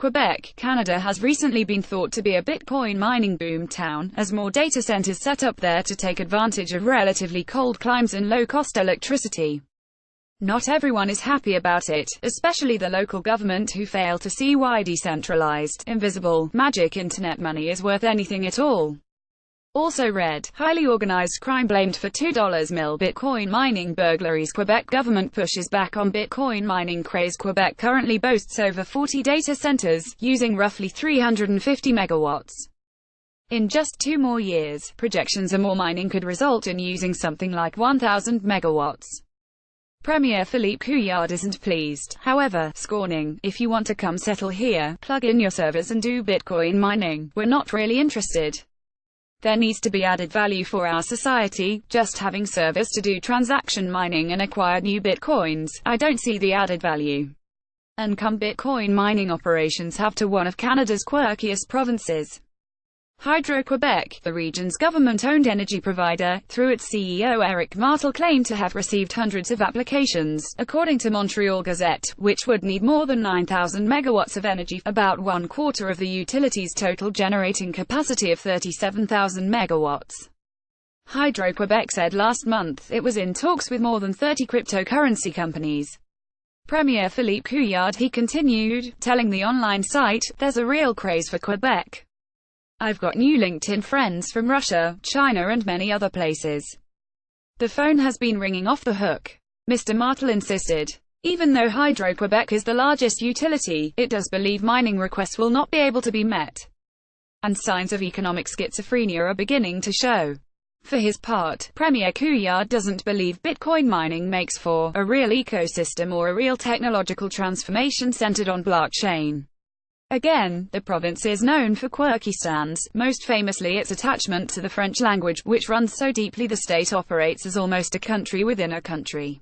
Quebec, Canada has recently been thought to be a Bitcoin mining boom town, as more data centers set up there to take advantage of relatively cold climes and low-cost electricity. Not everyone is happy about it, especially the local government, who fail to see why decentralized, invisible, magic internet money is worth anything at all. Also read, highly organized crime blamed for $2 mil Bitcoin mining burglaries. Quebec government pushes back on Bitcoin mining craze. Quebec currently boasts over 40 data centers, using roughly 350 megawatts. In just 2 more years, projections are more mining could result in using something like 1,000 megawatts. Premier Philippe Couillard isn't pleased, however, scorning, "If you want to come settle here, plug in your servers and do Bitcoin mining. We're not really interested. There needs to be added value for our society. Just having servers to do transaction mining and acquire new Bitcoins, I don't see the added value." And come Bitcoin mining operations have to one of Canada's quirkiest provinces. Hydro-Québec, the region's government-owned energy provider, through its CEO Eric Martel, claimed to have received hundreds of applications, according to Montreal Gazette, which would need more than 9,000 megawatts of energy, about 1/4 of the utility's total generating capacity of 37,000 megawatts. Hydro-Québec said last month it was in talks with more than 30 cryptocurrency companies. Premier Philippe Couillard, he continued, telling the online site, "There's a real craze for Quebec. I've got new LinkedIn friends from Russia, China and many other places. The phone has been ringing off the hook." Mr. Martel insisted. Even though Hydro-Québec is the largest utility, it does believe mining requests will not be able to be met. And signs of economic schizophrenia are beginning to show. For his part, Premier Couillard doesn't believe Bitcoin mining makes for a real ecosystem or a real technological transformation centered on blockchain. Again, the province is known for quirky stands, most famously its attachment to the French language, which runs so deeply the state operates as almost a country within a country.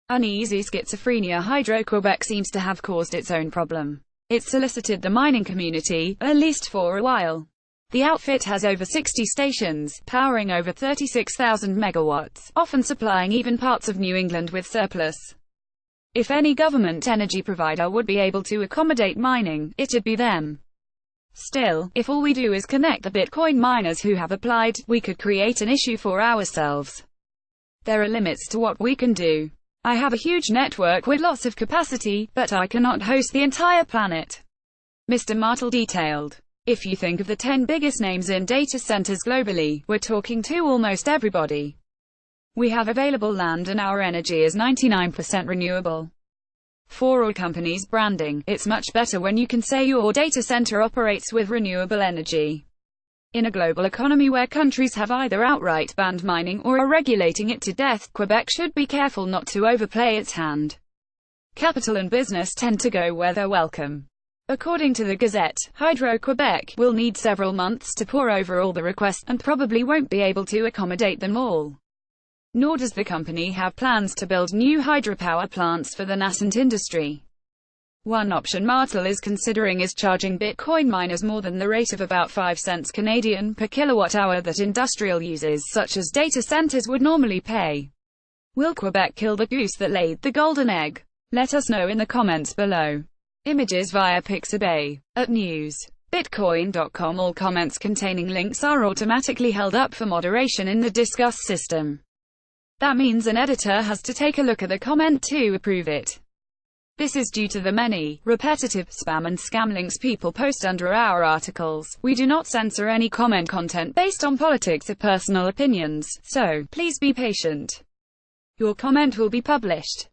Uneasy schizophrenia. Hydro-Québec seems to have caused its own problem. It solicited the mining community, at least for a while. The outfit has over 60 stations, powering over 36,000 megawatts, often supplying even parts of New England with surplus. If any government energy provider would be able to accommodate mining, it'd be them. Still, if all we do is connect the Bitcoin miners who have applied, we could create an issue for ourselves. There are limits to what we can do. I have a huge network with lots of capacity, but I cannot host the entire planet. Mr. Martel detailed. If you think of the 10 biggest names in data centers globally, we're talking to almost everybody. We have available land and our energy is 99% renewable. For all companies branding, it's much better when you can say your data center operates with renewable energy. In a global economy where countries have either outright banned mining or are regulating it to death, Quebec should be careful not to overplay its hand. Capital and business tend to go where they're welcome. According to the Gazette, Hydro-Québec will need several months to pore over all the requests, and probably won't be able to accommodate them all. Nor does the company have plans to build new hydropower plants for the nascent industry. One option Martel is considering is charging Bitcoin miners more than the rate of about 5 cents Canadian per kilowatt-hour that industrial users such as data centers would normally pay. Will Quebec kill the goose that laid the golden egg? Let us know in the comments below. Images via Pixabay. At news.bitcoin.com, all comments containing links are automatically held up for moderation in the discuss system. That means an editor has to take a look at the comment to approve it. This is due to the many, repetitive, spam and scam links people post under our articles. We do not censor any comment content based on politics or personal opinions, so please be patient. Your comment will be published.